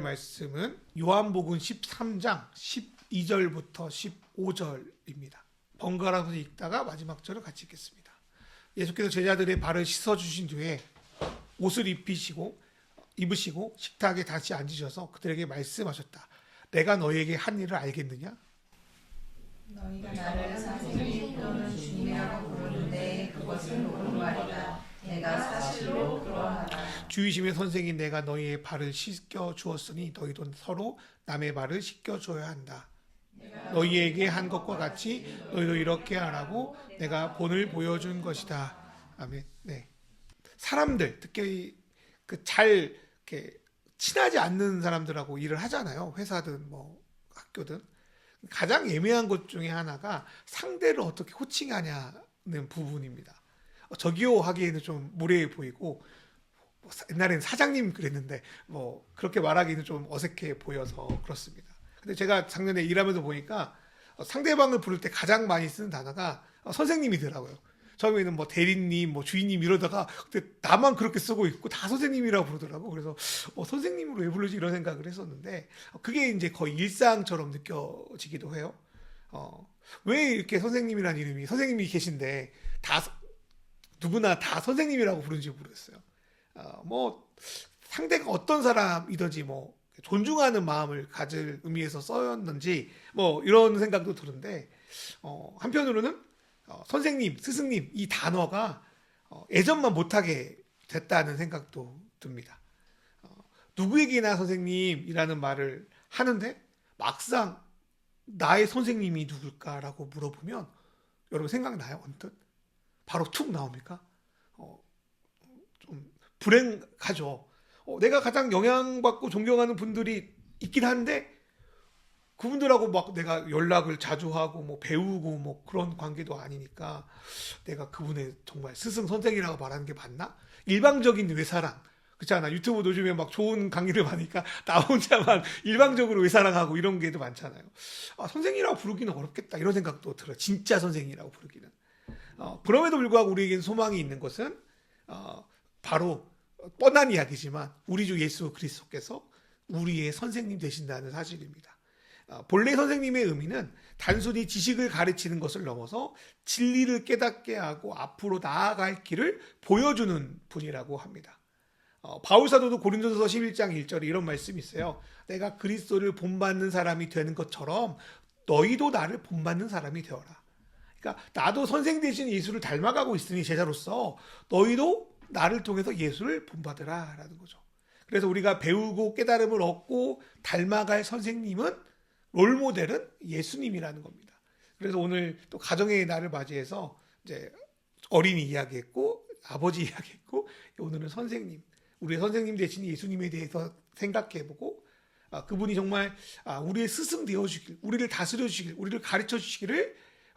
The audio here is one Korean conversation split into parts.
말씀은 요한복음 13장 12절부터 15절입니다. 번갈아서 읽다가 마지막 절을 같이 읽겠습니다. 예수께서 제자들의 발을 씻어주신 뒤에 옷을 입으시고 식탁에 다시 앉으셔서 그들에게 말씀하셨다. 내가 너희에게 한 일을 알겠느냐? 너희가 나를 선생님 또는 주님이라고 부르는데 그것은 옳은 말이다. 내가 사실로 그러하다. 주이심의 선생인 내가 너희의 발을 씻겨 주었으니 너희도 서로 남의 발을 씻겨 줘야 한다. 너희에게 한 것과 같이 너희도 이렇게 하라고 내가 본을 보여준 것이다. 아멘. 네. 사람들 특히 잘 이렇게 친하지 않는 사람들하고 일을 하잖아요. 회사든 뭐 학교든. 가장 애매한 것 중에 하나가 상대를 어떻게 호칭하냐는 부분입니다. 저기요 하기에는 좀 무례해 보이고, 옛날에는 사장님 그랬는데 뭐 그렇게 말하기는 좀 어색해 보여서 그렇습니다. 근데 제가 작년에 일하면서 보니까 상대방을 부를 때 가장 많이 쓰는 단어가 선생님이더라고요. 처음에는 뭐 대리님, 뭐 주인님 이러다가 근데 나만 그렇게 쓰고 있고 다 선생님이라고 부르더라고. 그래서 선생님으로 왜 부르지 이런 생각을 했었는데 그게 이제 거의 일상처럼 느껴지기도 해요. 왜 이렇게 선생님이라는 이름이 선생님이 계신데 다 누구나 다 선생님이라고 부르는지 모르겠어요. 뭐 상대가 어떤 사람이든지 뭐 존중하는 마음을 가질 의미에서 써였는지 뭐 이런 생각도 드는데 한편으로는 선생님, 스승님 이 단어가 예전만 못하게 됐다는 생각도 듭니다. 누구에게나 선생님이라는 말을 하는데 막상 나의 선생님이 누굴까라고 물어보면 여러분 생각나요? 언뜻? 바로 툭 나옵니까? 좀 불행하죠. 내가 가장 영향받고 존경하는 분들이 있긴 한데 그분들하고 막 내가 연락을 자주 하고 뭐 배우고 뭐 그런 관계도 아니니까 내가 그분의 정말 스승 선생이라고 말하는 게 맞나? 일방적인 외사랑 그렇잖아. 유튜브 요즘에 막 좋은 강의를 받으니까 나 혼자만 일방적으로 외사랑하고 이런 게도 많잖아요. 선생이라고 부르기는 어렵겠다 이런 생각도 들어요. 진짜 선생이라고 부르기는. 그럼에도 불구하고 우리에게는 소망이 있는 것은 바로 뻔한 이야기지만 우리 주 예수 그리스도께서 우리의 선생님 되신다는 사실입니다. 본래 선생님의 의미는 단순히 지식을 가르치는 것을 넘어서 진리를 깨닫게 하고 앞으로 나아갈 길을 보여주는 분이라고 합니다. 바울 사도도 고린도서 11장 1절에 이런 말씀이 있어요. 내가 그리스도를 본받는 사람이 되는 것처럼 너희도 나를 본받는 사람이 되어라. 그러니까 나도 선생 대신 예수를 닮아가고 있으니 제자로서 너희도 나를 통해서 예수를 본받으라 라는 거죠. 그래서 우리가 배우고 깨달음을 얻고 닮아갈 선생님은 롤모델은 예수님이라는 겁니다. 그래서 오늘 또 가정의 날을 맞이해서 이제 어린이 이야기했고 아버지 이야기했고 오늘은 선생님, 우리의 선생님 대신 예수님에 대해서 생각해보고 그분이 정말 우리의 스승 되어주길, 우리를 다스려주시길, 우리를 가르쳐주시기를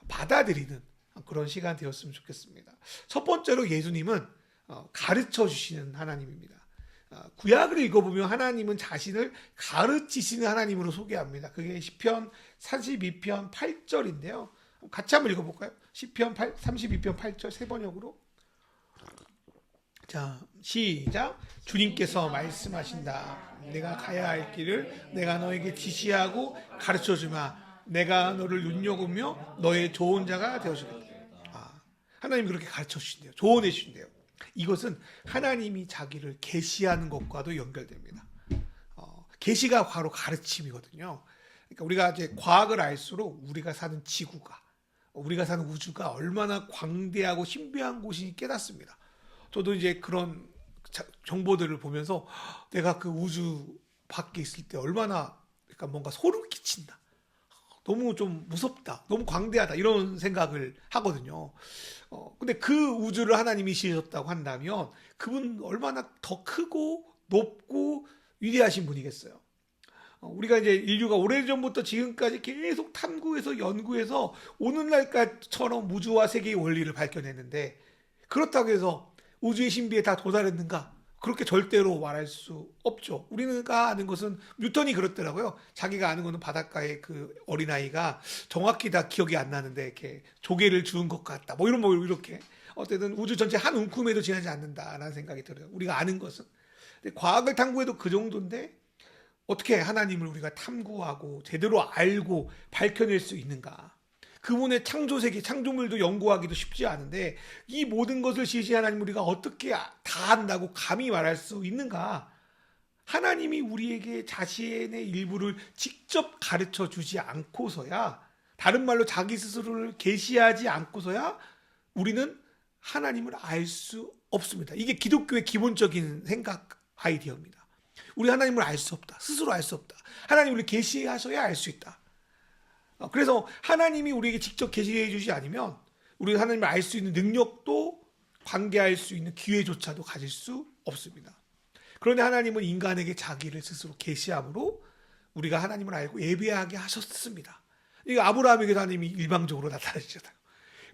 받아들이는 그런 시간 되었으면 좋겠습니다. 첫 번째로 예수님은 가르쳐주시는 하나님입니다. 구약을 읽어보면 하나님은 자신을 가르치시는 하나님으로 소개합니다. 그게 시편 32편 8절인데요. 같이 한번 읽어볼까요? 시편 32편 8절 세 번역으로. 자, 시작. 주님께서 말씀하신다. 내가 가야 할 길을 내가 너에게 지시하고 가르쳐주마. 내가 너를 눈여보며 너의 좋은 자가 되어주겠다. 하나님이 그렇게 가르쳐주신대요. 조언해 주신대요. 이것은 하나님이 자기를 계시하는 것과도 연결됩니다. 계시가 바로 가르침이거든요. 그러니까 우리가 이제 과학을 알수록 우리가 사는 지구가, 우리가 사는 우주가 얼마나 광대하고 신비한 곳이 깨닫습니다. 저도 이제 그런 정보들을 보면서 내가 그 우주 밖에 있을 때 얼마나 그러니까 뭔가 소름 끼친다. 너무 좀 무섭다. 너무 광대하다. 이런 생각을 하거든요. 근데 그 우주를 하나님이 지으셨다고 한다면 그분 얼마나 더 크고 높고 위대하신 분이겠어요. 우리가 이제 인류가 오래전부터 지금까지 계속 탐구해서 연구해서 오늘날까지처럼 우주와 세계의 원리를 밝혀냈는데 그렇다고 해서 우주의 신비에 다 도달했는가? 그렇게 절대로 말할 수 없죠. 우리가 아는 것은 뉴턴이 그렇더라고요. 자기가 아는 것은 바닷가의 그 어린아이가 정확히 다 기억이 안 나는데 이렇게 조개를 주운 것 같다. 뭐 이렇게. 어쨌든 우주 전체 한 움큼에도 지나지 않는다라는 생각이 들어요. 우리가 아는 것은. 근데 과학을 탐구해도 그 정도인데 어떻게 하나님을 우리가 탐구하고 제대로 알고 밝혀낼 수 있는가? 그분의 창조세계, 창조물도 연구하기도 쉽지 않은데 이 모든 것을 지으신 하나님 우리가 어떻게 다 안다고 감히 말할 수 있는가? 하나님이 우리에게 자신의 일부를 직접 가르쳐 주지 않고서야, 다른 말로 자기 스스로를 계시하지 않고서야 우리는 하나님을 알 수 없습니다. 이게 기독교의 기본적인 생각 아이디어입니다. 우리 하나님을 알 수 없다. 스스로 알 수 없다. 하나님 우리 계시하셔야 알 수 있다. 그래서 하나님이 우리에게 직접 계시해 주지 않으면 우리가 하나님을 알 수 있는 능력도, 관계할 수 있는 기회조차도 가질 수 없습니다. 그런데 하나님은 인간에게 자기를 스스로 계시함으로 우리가 하나님을 알고 예배하게 하셨습니다. 이거 아브라함에게도 하나님이 일방적으로 나타나시잖아요.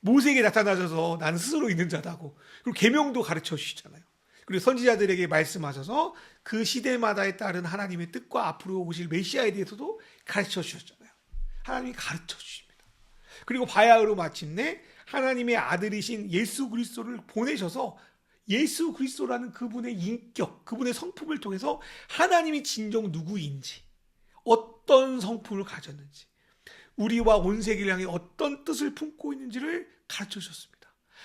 모세에게 나타나셔서 나는 스스로 있는 자다고, 그리고 계명도 가르쳐 주시잖아요. 그리고 선지자들에게 말씀하셔서 그 시대마다에 따른 하나님의 뜻과 앞으로 오실 메시아에 대해서도 가르쳐 주셨잖아요. 하나님이 가르쳐 주십니다. 그리고 바야흐로 마침내 하나님의 아들이신 예수 그리스도를 보내셔서 예수 그리스도라는 그분의 인격, 그분의 성품을 통해서 하나님이 진정 누구인지, 어떤 성품을 가졌는지, 우리와 온 세계를 향해 어떤 뜻을 품고 있는지를 가르쳐 주셨습니다.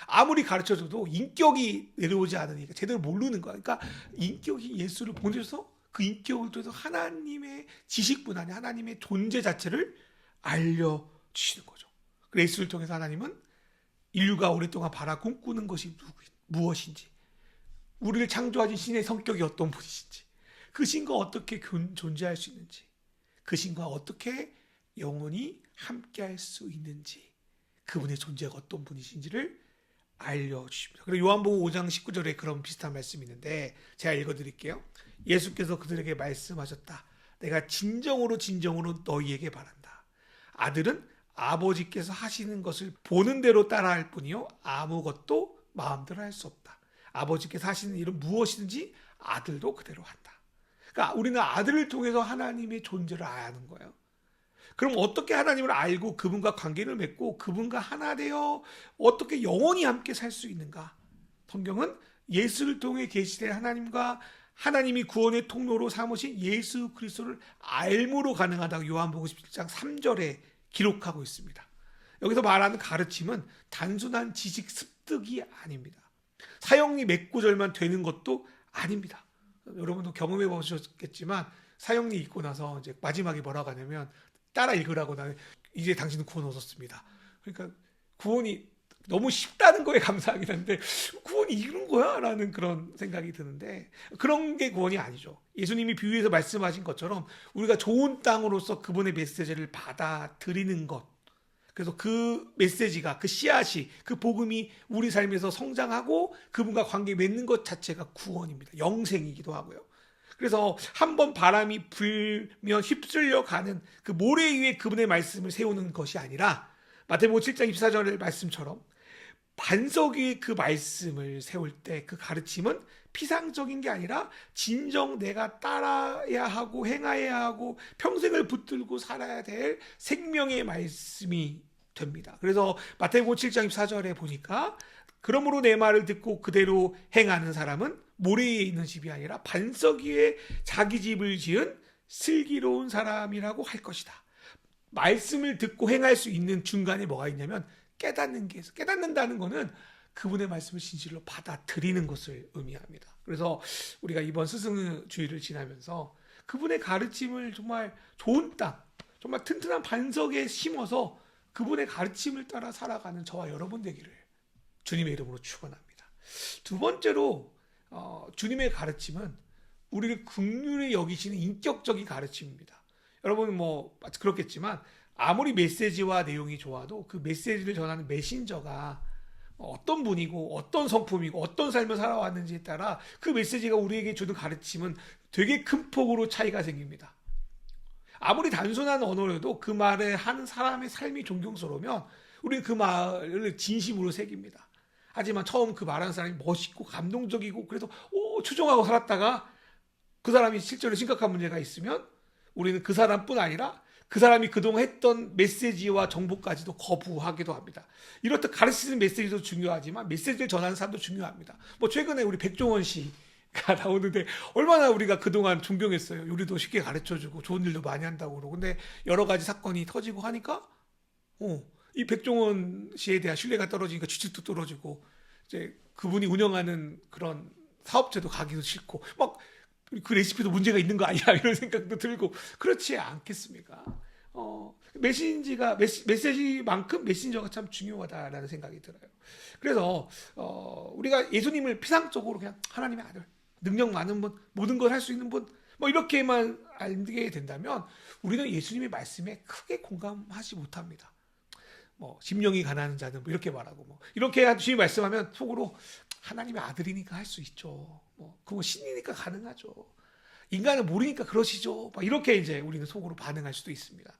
아무리 가르쳐 줘도 인격이 내려오지 않으니까 제대로 모르는 거야. 그러니까 인격이 예수를 보내셔서 그 인격을 통해서 하나님의 지식뿐 아니라 하나님의 존재 자체를 알려주시는 거죠. 그래서 예수를 통해서 하나님은 인류가 오랫동안 바라 꿈꾸는 것이 무엇인지, 우리를 창조하신 신의 성격이 어떤 분이신지, 그 신과 어떻게 존재할 수 있는지, 그 신과 어떻게 영원히 함께할 수 있는지, 그분의 존재가 어떤 분이신지를 알려주십니다. 그리고 요한복음 5장 19절에 그런 비슷한 말씀이 있는데 제가 읽어드릴게요. 예수께서 그들에게 말씀하셨다. 내가 진정으로 너희에게 바란다. 아들은 아버지께서 하시는 것을 보는 대로 따라할 뿐이요 아무것도 마음대로 할 수 없다. 아버지께서 하시는 일은 무엇이든지 아들도 그대로 한다. 그러니까 우리는 아들을 통해서 하나님의 존재를 아는 거예요. 그럼 어떻게 하나님을 알고 그분과 관계를 맺고 그분과 하나 되어 어떻게 영원히 함께 살 수 있는가? 성경은 예수를 통해 계시된 하나님과 하나님이 구원의 통로로 삼으신 예수 그리스도를 알므로 가능하다고 요한복음 17장 3절에 기록하고 있습니다. 여기서 말하는 가르침은 단순한 지식 습득이 아닙니다. 사형리 몇 구절만 되는 것도 아닙니다. 여러분도 경험해 보셨겠지만 사형리 읽고 나서 이제 마지막에 뭐라고 하냐면 따라 읽으라고, 나는 이제 당신은 구원 얻었습니다. 그러니까 구원이 너무 쉽다는 거에 감사하긴 한데 구원이 이런 거야? 라는 그런 생각이 드는데 그런 게 구원이 아니죠. 예수님이 비유해서 말씀하신 것처럼 우리가 좋은 땅으로서 그분의 메시지를 받아들이는 것, 그래서 그 메시지가, 그 씨앗이, 그 복음이 우리 삶에서 성장하고 그분과 관계 맺는 것 자체가 구원입니다. 영생이기도 하고요. 그래서 한번 바람이 불면 휩쓸려 가는 그 모래 위에 그분의 말씀을 세우는 것이 아니라 마태복음 7장 24절의 말씀처럼 반석 위에 그 말씀을 세울 때 그 가르침은 피상적인 게 아니라 진정 내가 따라야 하고 행해야 하고 평생을 붙들고 살아야 될 생명의 말씀이 됩니다. 그래서 마태복음 7장 24절에 보니까 그러므로 내 말을 듣고 그대로 행하는 사람은 모래 위에 있는 집이 아니라 반석 위에 자기 집을 지은 슬기로운 사람이라고 할 것이다. 말씀을 듣고 행할 수 있는 중간에 뭐가 있냐면 깨닫는 게 있어요. 깨닫는다는 거는 그분의 말씀을 진실로 받아들이는 것을 의미합니다. 그래서 우리가 이번 스승주의를 지나면서 그분의 가르침을 정말 좋은 땅, 정말 튼튼한 반석에 심어서 그분의 가르침을 따라 살아가는 저와 여러분 되기를 주님의 이름으로 축원합니다. 두 번째로 주님의 가르침은 우리를 긍휼히 여기시는 인격적인 가르침입니다. 여러분 뭐 그렇겠지만 아무리 메시지와 내용이 좋아도 그 메시지를 전하는 메신저가 어떤 분이고 어떤 성품이고 어떤 삶을 살아왔는지에 따라 그 메시지가 우리에게 주는 가르침은 되게 큰 폭으로 차이가 생깁니다. 아무리 단순한 언어여도 그 말을 하는 사람의 삶이 존경스러우면 우리는 그 말을 진심으로 새깁니다. 하지만 처음 그 말하는 사람이 멋있고 감동적이고 그래서 추종하고 살았다가 그 사람이 실제로 심각한 문제가 있으면 우리는 그 사람뿐 아니라 그 사람이 그동안 했던 메시지와 정보까지도 거부하기도 합니다. 이렇듯 가르치는 메시지도 중요하지만 메시지를 전하는 사람도 중요합니다. 뭐 최근에 우리 백종원 씨 나오는데 얼마나 우리가 그동안 존경했어요. 요리도 쉽게 가르쳐주고 좋은 일도 많이 한다고 그러고. 근데 여러 가지 사건이 터지고 하니까 이 백종원 씨에 대한 신뢰가 떨어지니까 주식도 떨어지고 이제 그분이 운영하는 그런 사업체도 가기도 싫고 막 그 레시피도 문제가 있는 거 아니야 이런 생각도 들고 그렇지 않겠습니까? 메시지만큼 메신저가 참 중요하다라는 생각이 들어요. 그래서 우리가 예수님을 피상적으로 그냥 하나님의 아들, 능력 많은 분, 모든 걸 할 수 있는 분, 뭐 이렇게만 알게 된다면 우리는 예수님의 말씀에 크게 공감하지 못합니다. 뭐 심령이 가난한 자는 뭐 이렇게 말하고 뭐 이렇게 주님 말씀하면 속으로 하나님의 아들이니까 할 수 있죠. 뭐 그거 신이니까 가능하죠. 인간은 모르니까 그러시죠. 막 이렇게 이제 우리는 속으로 반응할 수도 있습니다.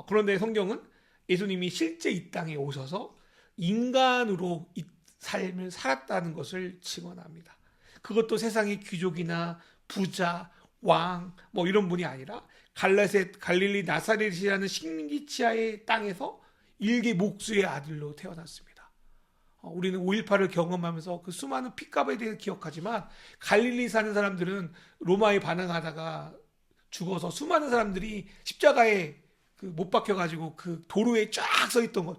그런데 성경은 예수님이 실제 이 땅에 오셔서 인간으로 이 삶을 살았다는 것을 증언합니다. 그것도 세상의 귀족이나 부자, 왕, 뭐 이런 분이 아니라 갈릴리 나사렛이라는 식민지하의 땅에서 일개 목수의 아들로 태어났습니다. 우리는 5.18을 경험하면서 그 수많은 핏값에 대해 기억하지만 갈릴리 사는 사람들은 로마에 반항하다가 죽어서 수많은 사람들이 십자가에 못 박혀가지고 그 도로에 쫙 서 있던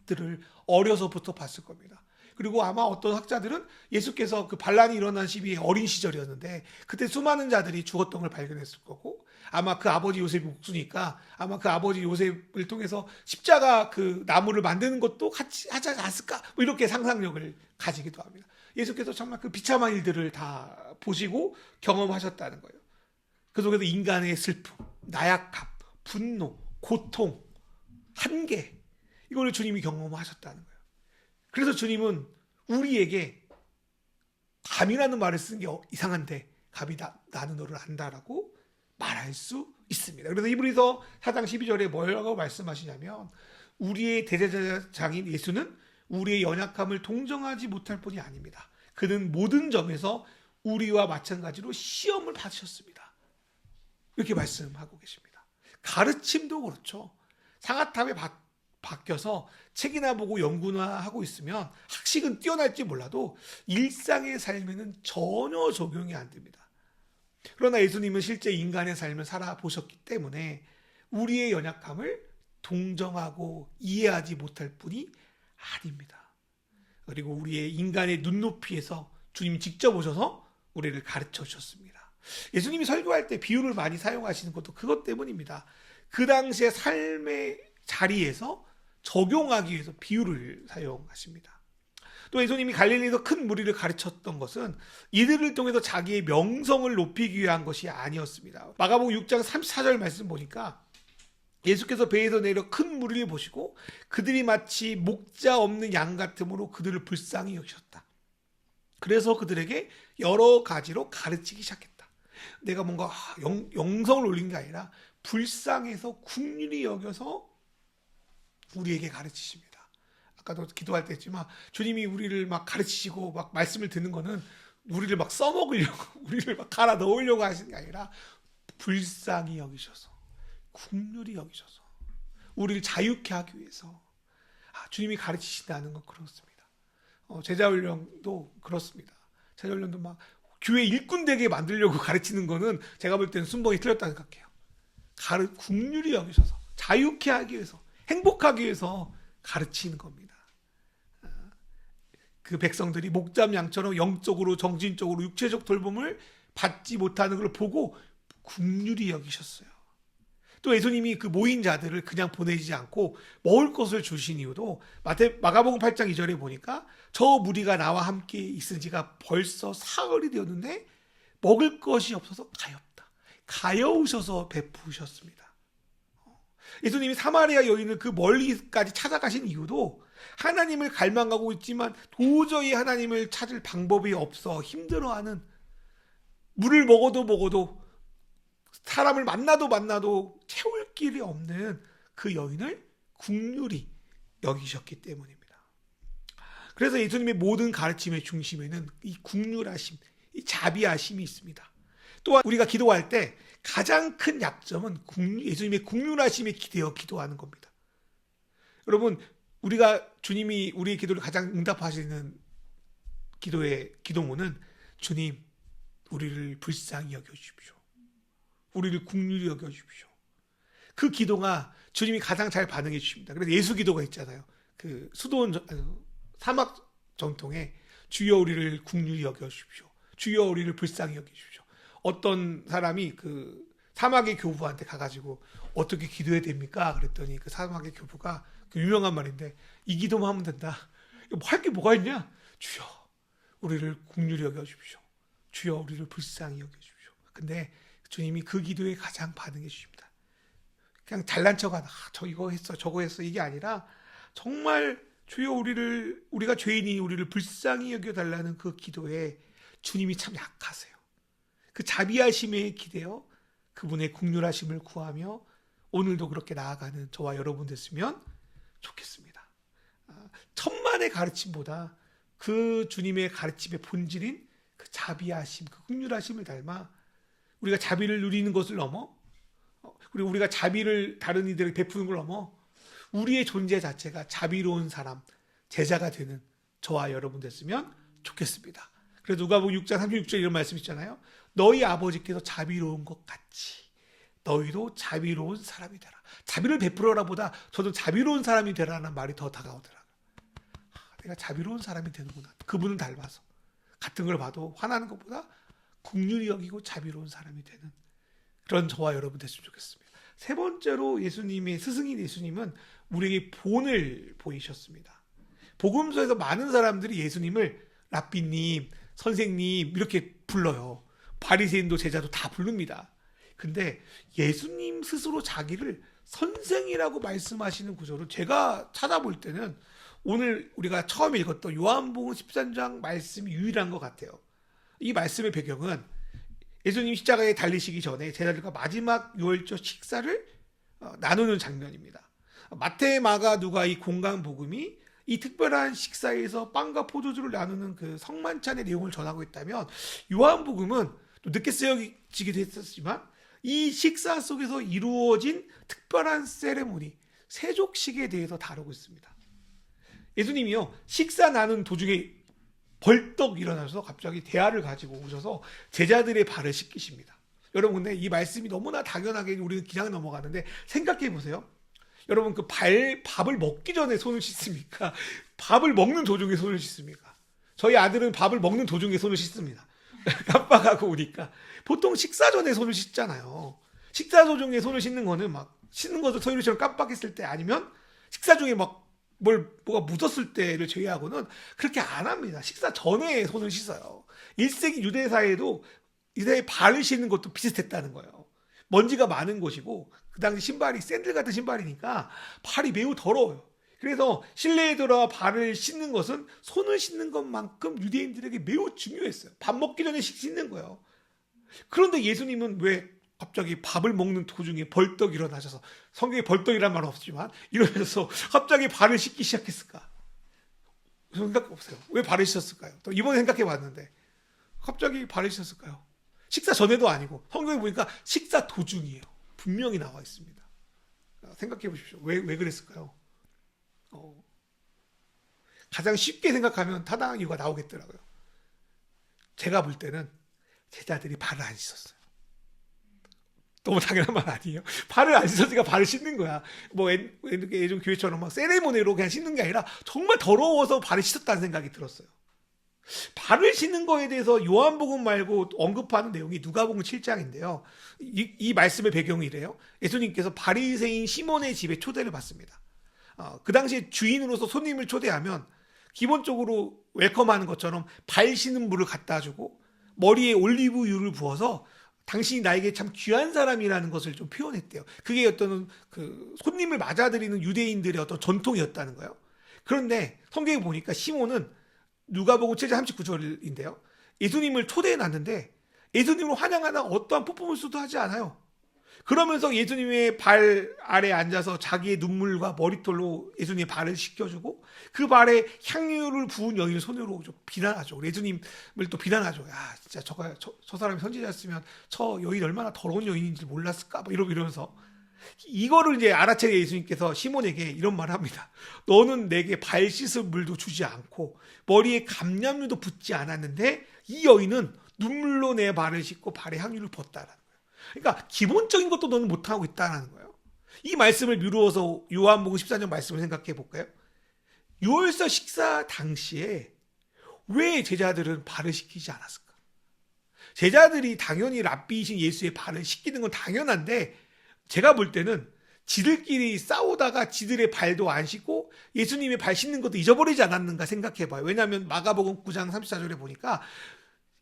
것들을 어려서부터 봤을 겁니다. 그리고 아마 어떤 학자들은 예수께서 그 반란이 일어난 시기에 어린 시절이었는데 그때 수많은 자들이 죽었던 걸 발견했을 거고 아마 그 아버지 요셉이 목수니까 아마 그 아버지 요셉을 통해서 십자가 그 나무를 만드는 것도 같이 하지 않았을까 뭐 이렇게 상상력을 가지기도 합니다. 예수께서 정말 그 비참한 일들을 다 보시고 경험하셨다는 거예요. 그 속에서 인간의 슬픔, 나약함, 분노, 고통, 한계 이거를 주님이 경험하셨다는 거예요. 그래서 주님은 우리에게 감이라는 말을 쓴 게 이상한데 감히 나는 너를 안다라고 말할 수 있습니다. 그래서 이브리서 4장 12절에 뭐라고 말씀하시냐면 우리의 대제사장인 예수는 우리의 연약함을 동정하지 못할 뿐이 아닙니다. 그는 모든 점에서 우리와 마찬가지로 시험을 받으셨습니다. 이렇게 말씀하고 계십니다. 가르침도 그렇죠. 상아탑에 바뀌어서 책이나 보고 연구나 하고 있으면 학식은 뛰어날지 몰라도 일상의 삶에는 전혀 적용이 안 됩니다. 그러나 예수님은 실제 인간의 삶을 살아보셨기 때문에 우리의 연약함을 동정하고 이해하지 못할 뿐이 아닙니다. 그리고 우리의 인간의 눈높이에서 주님이 직접 오셔서 우리를 가르쳐 주셨습니다. 예수님이 설교할 때 비유를 많이 사용하시는 것도 그것 때문입니다. 그 당시의 삶의 자리에서 적용하기 위해서 비유를 사용하십니다. 또 예수님이 갈릴리에서 큰 무리를 가르쳤던 것은 이들을 통해서 자기의 명성을 높이기 위한 것이 아니었습니다. 마가복음 6장 34절 말씀 보니까 예수께서 배에서 내려 큰 무리를 보시고 그들이 마치 목자 없는 양 같으므로 그들을 불쌍히 여기셨다. 그래서 그들에게 여러 가지로 가르치기 시작했다. 내가 뭔가 영성을 올린 게 아니라 불쌍해서 긍휼히 여겨서 우리에게 가르치십니다. 아까도 기도할 때 했지만 주님이 우리를 막 가르치시고 막 말씀을 듣는 거는 우리를 막 써먹으려고 우리를 막 갈아 넣으려고 하시는 게 아니라 불쌍히 여기셔서 긍휼히 여기셔서 우리를 자유케 하기 위해서 주님이 가르치신다는 건 그렇습니다. 제자훈련도 그렇습니다. 제자훈련도 막 교회 일꾼 되게 만들려고 가르치는 거는 제가 볼 때는 순번이 틀렸다고 생각해요. 긍휼히 여기셔서 자유케 하기 위해서 행복하기 위해서 가르치는 겁니다. 그 백성들이 목잠 양처럼 영적으로 정신적으로 육체적 돌봄을 받지 못하는 걸 보고 긍휼히 여기셨어요. 또 예수님이 그 모인 자들을 그냥 보내지 않고 먹을 것을 주신 이유도 마가복음 8장 2절에 보니까 저 무리가 나와 함께 있은 지가 벌써 사흘이 되었는데 먹을 것이 없어서 가엾다. 가여우셔서 베푸셨습니다. 예수님이 사마리아 여인을 그 멀리까지 찾아가신 이유도 하나님을 갈망하고 있지만 도저히 하나님을 찾을 방법이 없어 힘들어하는 물을 먹어도 사람을 만나도 채울 길이 없는 그 여인을 긍휼히 여기셨기 때문입니다. 그래서 예수님의 모든 가르침의 중심에는 이 긍휼하심, 이 자비하심이 있습니다. 또한 우리가 기도할 때 가장 큰 약점은 예수님의 긍휼하심에 기대어 기도하는 겁니다. 여러분, 우리가 주님이 우리의 기도를 가장 응답하시는 기도의 기도문은 주님, 우리를 불쌍히 여겨주십시오. 우리를 국률이 여겨주십시오. 그 기도가 주님이 가장 잘 반응해 주십니다. 그래서 예수 기도가 있잖아요. 그 수도원 사막 전통에 주여 우리를 국률이 여겨주십시오. 주여 우리를 불쌍히 여겨주십시오. 어떤 사람이 그 사막의 교부한테 가가지고 어떻게 기도해야 됩니까? 그랬더니 그 사막의 교부가 그 유명한 말인데 이 기도만 하면 된다. 뭐 할 게 뭐가 있냐? 주여 우리를 국률이 여겨주십시오. 주여 우리를 불쌍히 여겨주십시오. 근데 주님이 그 기도에 가장 반응해 주십니다. 그냥 잘난 척하다 저 이거 했어 저거 했어 이게 아니라 정말 주여 우리가 죄인이 우리를 불쌍히 여겨달라는 그 기도에 주님이 참 약하세요. 그 자비하심에 기대어 그분의 국률하심을 구하며 오늘도 그렇게 나아가는 저와 여러분 됐으면 좋겠습니다. 천만의 가르침보다 그 주님의 가르침의 본질인 그 자비하심, 그 국률하심을 닮아 우리가 자비를 누리는 것을 넘어 그리고 우리가 자비를 다른 이들에게 베푸는 걸 넘어 우리의 존재 자체가 자비로운 사람, 제자가 되는 저와 여러분 됐으면 좋겠습니다. 그래서 누가복음 6장 36절 이런 말씀 있잖아요. 너희 아버지께서 자비로운 것 같이 너희도 자비로운 사람이 되라. 자비를 베풀어라 보다 저도 자비로운 사람이 되라는 말이 더 다가오더라고요. 내가 자비로운 사람이 되는구나. 그분을 닮아서 같은 걸 봐도 화나는 것보다 긍휼히 여기고 자비로운 사람이 되는 그런 저와 여러분 됐으면 좋겠습니다. 세 번째로 예수님의 스승인 예수님은 우리에게 본을 보이셨습니다. 복음서에서 많은 사람들이 예수님을 랍비님, 선생님 이렇게 불러요. 바리새인도 제자도 다 부릅니다. 근데 예수님 스스로 자기를 선생이라고 말씀하시는 구절을 제가 찾아볼 때는 오늘 우리가 처음 읽었던 요한복음 13장 말씀이 유일한 것 같아요. 이 말씀의 배경은 예수님 십자가에 달리시기 전에 제자들과 마지막 유월절 식사를 나누는 장면입니다. 마태, 마가, 누가 이 공간 복음이 이 특별한 식사에서 빵과 포도주를 나누는 그 성만찬의 내용을 전하고 있다면 요한복음은 또 늦게 쓰여지기도 했었지만 이 식사 속에서 이루어진 특별한 세레모니, 세족식에 대해서 다루고 있습니다. 예수님이요 식사 나눈 도중에 벌떡 일어나서 갑자기 대야를 가지고 오셔서 제자들의 발을 씻기십니다. 여러분 근데 이 말씀이 너무나 당연하게 우리는 그냥 넘어가는데 생각해 보세요. 여러분 그 밥을 먹기 전에 손을 씻습니까? 밥을 먹는 도중에 손을 씻습니까? 저희 아들은 밥을 먹는 도중에 손을 씻습니다. 깜빡하고 오니까 보통 식사 전에 손을 씻잖아요. 식사 도중에 손을 씻는 거는 막 씻는 것도 서유리처럼 깜빡했을 때 아니면 식사 중에 막 뭐가 묻었을 때를 제외하고는 그렇게 안 합니다. 식사 전에 손을 씻어요. 1세기 유대사에도 이제 발을 씻는 것도 비슷했다는 거예요. 먼지가 많은 곳이고 그 당시 신발이 샌들 같은 신발이니까 발이 매우 더러워요. 그래서 실내에 들어와 발을 씻는 것은 손을 씻는 것만큼 유대인들에게 매우 중요했어요. 밥 먹기 전에 씻는 거예요. 그런데 예수님은 왜 갑자기 밥을 먹는 도중에 벌떡 일어나셔서 성경에 벌떡이란 말은 없지만 이러면서 갑자기 발을 씻기 시작했을까? 생각해 보세요. 왜 발을 씻었을까요? 또 이번에 생각해 봤는데 갑자기 발을 씻었을까요? 식사 전에도 아니고 성경에 보니까 식사 도중이에요. 분명히 나와 있습니다. 생각해 보십시오. 왜 그랬을까요? 가장 쉽게 생각하면 타당한 이유가 나오겠더라고요. 제가 볼 때는 제자들이 발을 안 씻었어요. 너무 당연한 말 아니에요? 발을 안 씻었으니까 발을 씻는 거야. 뭐 예전 교회처럼 막 세레모니로 그냥 씻는 게 아니라 정말 더러워서 발을 씻었다는 생각이 들었어요. 발을 씻는 거에 대해서 요한복음 말고 언급하는 내용이 누가복음 7장인데요. 이 말씀의 배경이 이래요. 예수님께서 바리새인 시몬의 집에 초대를 받습니다. 그 당시에 주인으로서 손님을 초대하면 기본적으로 웰컴하는 것처럼 발 씻는 물을 갖다 주고 머리에 올리브유를 부어서 당신이 나에게 참 귀한 사람이라는 것을 좀 표현했대요. 그게 어떤 그 손님을 맞아들이는 유대인들의 어떤 전통이었다는 거예요. 그런데 성경에 보니까 시몬은 누가복음 7장 39절인데요. 예수님을 초대해 놨는데 예수님을 환영하는 어떠한 퍼포먼스도 하지 않아요. 그러면서 예수님의 발 아래 앉아서 자기의 눈물과 머리털로 예수님의 발을 씻겨주고 그 발에 향유를 부은 여인을 손으로 좀 비난하죠. 예수님을 또 비난하죠. 야, 진짜 저 사람이 선지자였으면 저 여인 얼마나 더러운 여인인지 몰랐을까? 뭐 이러면서 이거를 이제 알아채 예수님께서 시몬에게 이런 말을 합니다. 너는 내게 발 씻을 물도 주지 않고 머리에 감람유도 붓지 않았는데 이 여인은 눈물로 내 발을 씻고 발에 향유를 벗다라는 거예요. 그러니까 기본적인 것도 너는 못하고 있다는 거예요. 이 말씀을 미루어서 요한복음 14장 말씀을 생각해 볼까요? 유월절 식사 당시에 왜 제자들은 발을 씻기지 않았을까? 제자들이 당연히 랍비이신 예수의 발을 씻기는 건 당연한데 제가 볼 때는 지들끼리 싸우다가 지들의 발도 안 씻고 예수님의 발 씻는 것도 잊어버리지 않았는가 생각해봐요. 왜냐하면 마가복음 9장 34절에 보니까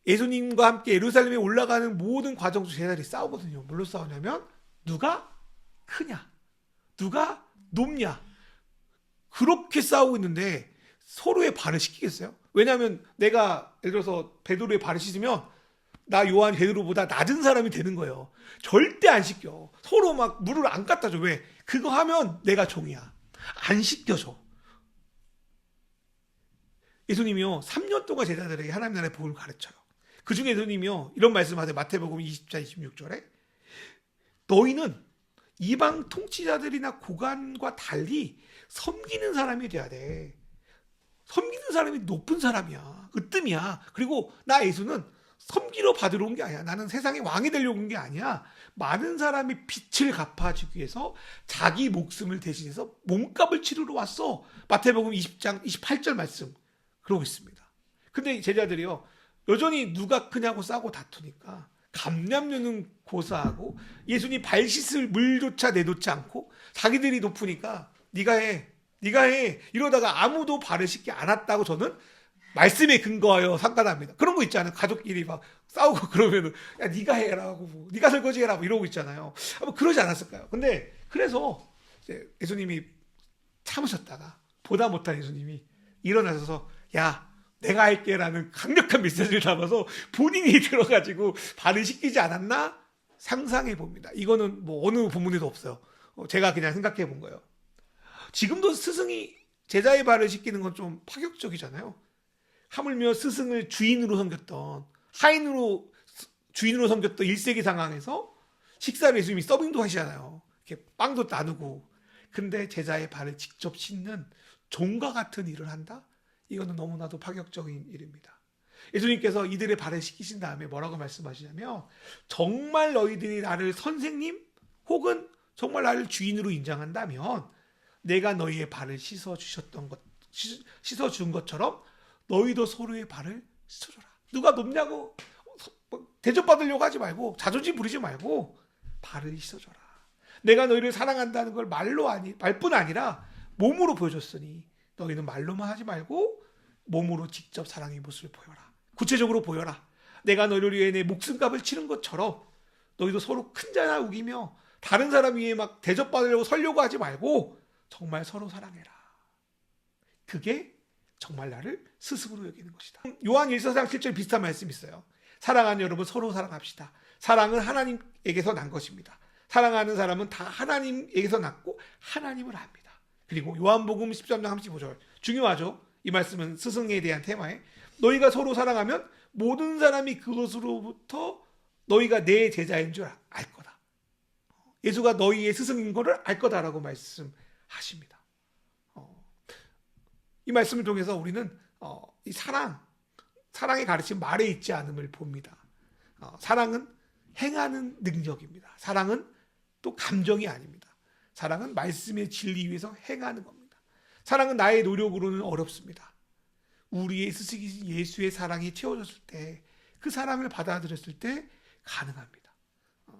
예수님과 함께 예루살렘에 올라가는 모든 과정 중 제자들이 싸우거든요. 뭘로 싸우냐면 누가 크냐, 누가 높냐, 그렇게 싸우고 있는데 서로의 발을 씻기겠어요? 왜냐하면 내가 예를 들어서 베드로의 발을 씻으면 나 요한 베드로보다 낮은 사람이 되는 거예요. 절대 안 씻겨. 서로 막 물을 안 갖다 줘. 왜? 그거 하면 내가 종이야. 안 씻겨줘. 예수님이요 3년 동안 제자들에게 하나님 나라의 복음을 가르쳐요. 그 중에 예수님이요 이런 말씀하세요. 마태복음 20장 26절에 너희는 이방 통치자들이나 고관과 달리 섬기는 사람이 돼야 돼. 섬기는 사람이 높은 사람이야. 으뜸이야. 그리고 나 예수는 섬기러 받으러 온 게 아니야. 나는 세상의 왕이 되려고 온 게 아니야. 많은 사람이 빚을 갚아주기 위해서 자기 목숨을 대신해서 몸값을 치르러 왔어. 마태복음 20장 28절 말씀 그러고 있습니다. 근데 제자들이요 여전히 누가 크냐고 싸고 다투니까 감람류는 고사하고 예수님 발 씻을 물조차 내놓지 않고 자기들이 높으니까 네가 해 이러다가 아무도 발을 씻지 않았다고 저는 말씀에 근거하여 상관합니다. 그런 거 있잖아요. 가족끼리 막 싸우고 그러면은 야 네가 해라고 뭐, 네가 설거지 해라 뭐 이러고 있잖아요. 뭐 그러지 않았을까요? 근데 그래서 이제 예수님이 참으셨다가 보다 못한 예수님이 일어나셔서 야 내가 할게라는 강력한 메시지를 담아서 본인이 들어가지고 발을 씻기지 않았나 상상해 봅니다. 이거는 뭐 어느 본문에도 없어요. 제가 그냥 생각해 본 거예요. 지금도 스승이 제자의 발을 씻기는 건 좀 파격적이잖아요. 하물며 스승을 주인으로 섬겼던 하인으로 주인으로 섬겼던 1세기 상황에서 식사를 예수님이 서빙도 하시잖아요. 이렇게 빵도 나누고. 근데 제자의 발을 직접 씻는 종과 같은 일을 한다? 이거는 너무나도 파격적인 일입니다. 예수님께서 이들의 발을 씻기신 다음에 뭐라고 말씀하시냐면 정말 너희들이 나를 선생님 혹은 정말 나를 주인으로 인정한다면 내가 너희의 발을 씻어준 것처럼 너희도 서로의 발을 씻어줘라. 누가 높냐고 대접받으려고 하지 말고 자존심 부리지 말고 발을 씻어줘라. 내가 너희를 사랑한다는 걸 말뿐 아니라 몸으로 보여줬으니 너희는 말로만 하지 말고 몸으로 직접 사랑의 모습을 보여라. 구체적으로 보여라. 내가 너희를 위해 내 목숨값을 치른 것처럼 너희도 서로 큰 자나 우기며 다른 사람 위에 막 대접받으려고 서려고 하지 말고 정말 서로 사랑해라. 그게 정말 나를 스승으로 여기는 것이다. 요한 1서장 7절 비슷한 말씀이 있어요. 사랑하는 여러분 서로 사랑합시다. 사랑은 하나님에게서 난 것입니다. 사랑하는 사람은 다 하나님에게서 났고 하나님을 압니다. 그리고 요한복음 13장 35절 중요하죠. 이 말씀은 스승에 대한 테마에 너희가 서로 사랑하면 모든 사람이 그것으로부터 너희가 내 제자인 줄 알 거다. 예수가 너희의 스승인 것을 알 거다라고 말씀하십니다. 이 말씀을 통해서 우리는 이 사랑의 가르침 말에 있지 않음을 봅니다. 사랑은 행하는 능력입니다. 사랑은 또 감정이 아닙니다. 사랑은 말씀의 진리 위에서 행하는 겁니다. 사랑은 나의 노력으로는 어렵습니다. 우리의 스승이신 예수의 사랑이 채워졌을 때 그 사랑을 받아들였을 때 가능합니다.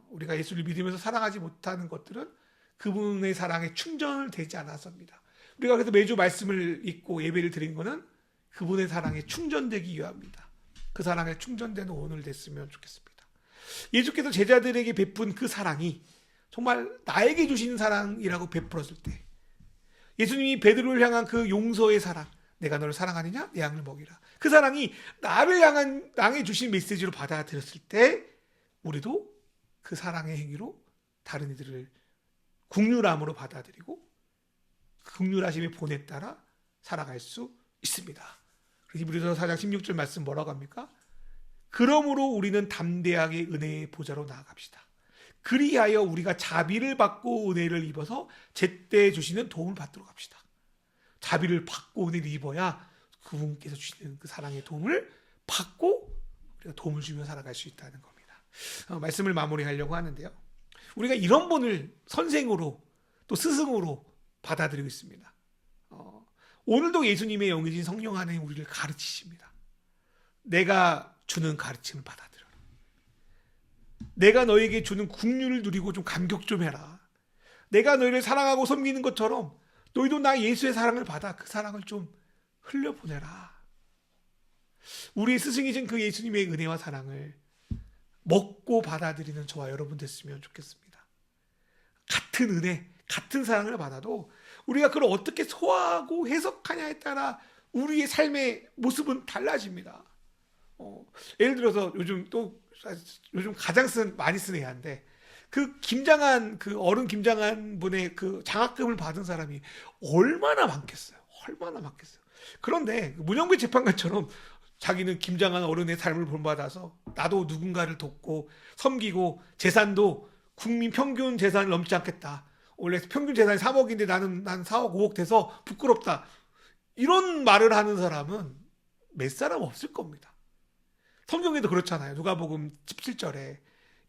우리가 예수를 믿으면서 사랑하지 못하는 것들은 그분의 사랑에 충전을 되지 않아서입니다. 우리가 그래서 매주 말씀을 읽고 예배를 드리는 것은 그분의 사랑에 충전되기 위함입니다. 그 사랑에 충전되는 오늘 됐으면 좋겠습니다. 예수께서 제자들에게 베푼 그 사랑이 정말 나에게 주시는 사랑이라고 베풀었을 때 예수님이 베드로를 향한 그 용서의 사랑, 내가 너를 사랑하느냐? 내 양을 먹이라. 그 사랑이 나를 향해 주신 메시지로 받아들였을 때 우리도 그 사랑의 행위로 다른 이들을 긍휼함으로 받아들이고 긍휼하심의 본에 따라 살아갈 수 있습니다. 히브리서 4장 16절 말씀 뭐라고 합니까? 그러므로 우리는 담대하게 은혜의 보좌로 나아갑시다. 그리하여 우리가 자비를 받고 은혜를 입어서 제때 주시는 도움을 받도록 합시다. 자비를 받고 은혜를 입어야 그분께서 주시는 그 사랑의 도움을 받고 우리가 도움을 주며 살아갈 수 있다는 겁니다. 말씀을 마무리하려고 하는데요. 우리가 이런 분을 선생으로 또 스승으로 받아들이고 있습니다. 오늘도 예수님의 영이신 성령 하나님 우리를 가르치십니다. 내가 주는 가르침을 받아들여라. 내가 너에게 주는 긍휼을 누리고 좀 감격 좀 해라. 내가 너희를 사랑하고 섬기는 것처럼 너희도 나 예수의 사랑을 받아 그 사랑을 좀 흘려보내라. 우리 스승이신 그 예수님의 은혜와 사랑을 먹고 받아들이는 저와 여러분 됐으면 좋겠습니다. 같은 은혜, 같은 사랑을 받아도 우리가 그걸 어떻게 소화하고 해석하냐에 따라 우리의 삶의 모습은 달라집니다. 예를 들어서 요즘 가장 많이 쓰는 애한데 그 김장한 그 어른 김장한 분의 그 장학금을 받은 사람이 얼마나 많겠어요. 얼마나 많겠어요. 그런데 문영배 재판관처럼 자기는 김장한 어른의 삶을 본받아서 나도 누군가를 돕고 섬기고 재산도 국민 평균 재산을 넘지 않겠다. 원래 평균 재산이 3억인데 나는 4억 5억 돼서 부끄럽다. 이런 말을 하는 사람은 몇 사람 없을 겁니다. 성경에도 그렇잖아요. 누가복음 17절에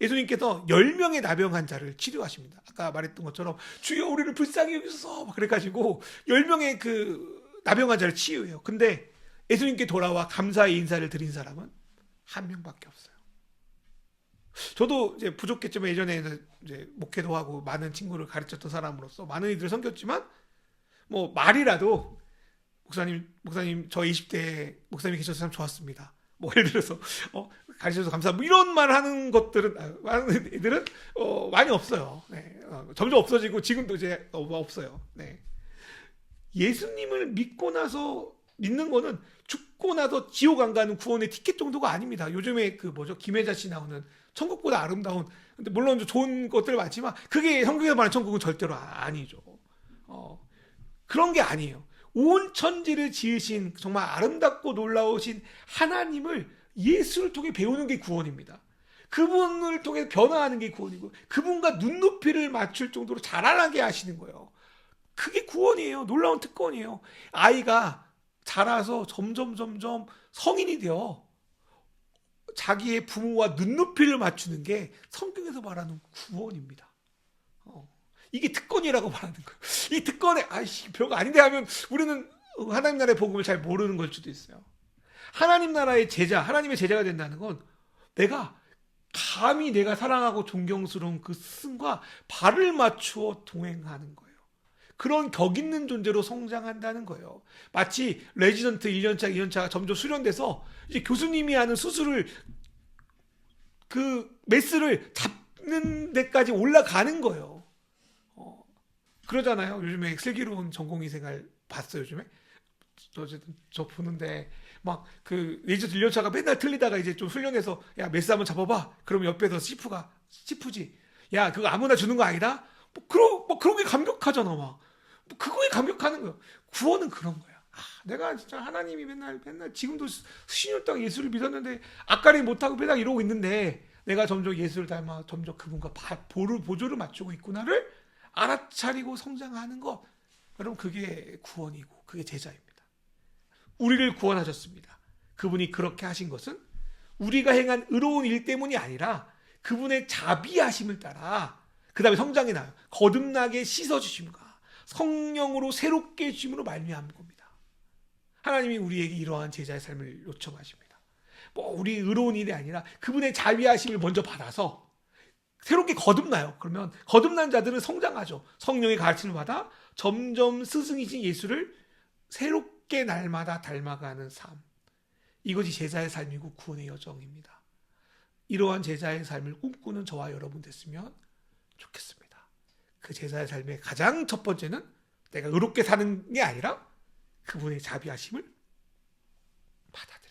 예수님께서 10명의 나병 환자를 치료하십니다. 아까 말했던 것처럼 주여 우리를 불쌍히 여기소서 막 그래가지고 10명의 그 나병 환자를 치유해요. 근데 예수님께 돌아와 감사의 인사를 드린 사람은 한 명밖에 없어요. 저도 이제 부족했지만 예전에는 이제 목회도 하고 많은 친구를 가르쳤던 사람으로서 많은 이들을 섬겼지만 뭐 말이라도 목사님 저 20대에 목사님이 계셔서 참 좋았습니다. 뭐 예를 들어서 가르쳐줘서 감사합니다. 뭐 이런 말 하는 것들은 많은 애들은 많이 없어요. 네. 점점 없어지고 지금도 이제 없어요. 네. 예수님을 믿고 나서 믿는 거는 죽고 나서 지옥 안 가는 구원의 티켓 정도가 아닙니다. 요즘에 그 김혜자 씨 나오는 천국보다 아름다운, 근데 물론 좋은 것들 많지만 그게 성경에서 말하는 천국은 절대로 아니죠. 그런 게 아니에요. 온 천지를 지으신 정말 아름답고 놀라우신 하나님을 예수를 통해 배우는 게 구원입니다. 그분을 통해 변화하는 게 구원이고 그분과 눈높이를 맞출 정도로 자라나게 하시는 거예요. 그게 구원이에요. 놀라운 특권이에요. 아이가 자라서 점점 성인이 되어 자기의 부모와 눈높이를 맞추는 게 성경에서 말하는 구원입니다. 이게 특권이라고 말하는 거예요. 이 특권에 별거 아닌데 하면 우리는 하나님 나라의 복음을 잘 모르는 걸 수도 있어요. 하나님 나라의 제자, 하나님의 제자가 된다는 건 내가 감히 내가 사랑하고 존경스러운 그 스승과 발을 맞추어 동행하는 거예요. 그런 격 있는 존재로 성장한다는 거예요. 마치 레지던트 1년차, 2년차가 점점 수련돼서 이제 교수님이 하는 수술을 그 메스를 잡는 데까지 올라가는 거예요. 그러잖아요. 요즘에 슬기로운 전공의 생활 봤어요, 요즘에? 어쨌든 저 보는데 막 그 레지던트 1년차가 맨날 틀리다가 이제 좀 훈련해서 야, 메스 한번 잡아봐. 그러면 옆에서 시프지. 야, 그거 아무나 주는 거 아니다? 그런 게 감격하잖아, 막. 그거에 감격하는 거예요. 구원은 그런 거야. 내가 진짜 하나님이 맨날 지금도 수년 동안 예수를 믿었는데 앞가림 못하고 맨날 이러고 있는데 내가 점점 예수를 닮아 점점 그분과 보조를 맞추고 있구나를 알아차리고 성장하는 것. 여러분 그게 구원이고 그게 제자입니다. 우리를 구원하셨습니다. 그분이 그렇게 하신 것은 우리가 행한 의로운 일 때문이 아니라 그분의 자비하심을 따라 그 다음에 성장이 나요. 거듭나게 씻어주심과 성령으로 새롭게 해주심으로 말미암은 겁니다. 하나님이 우리에게 이러한 제자의 삶을 요청하십니다. 우리 의로운 일이 아니라 그분의 자비하심을 먼저 받아서 새롭게 거듭나요. 그러면 거듭난 자들은 성장하죠. 성령의 가르침을 받아 점점 스승이신 예수를 새롭게 날마다 닮아가는 삶. 이것이 제자의 삶이고 구원의 여정입니다. 이러한 제자의 삶을 꿈꾸는 저와 여러분 됐으면 좋겠습니다. 그 제자의 삶의 가장 첫 번째는 내가 의롭게 사는 게 아니라 그분의 자비하심을 받아들이는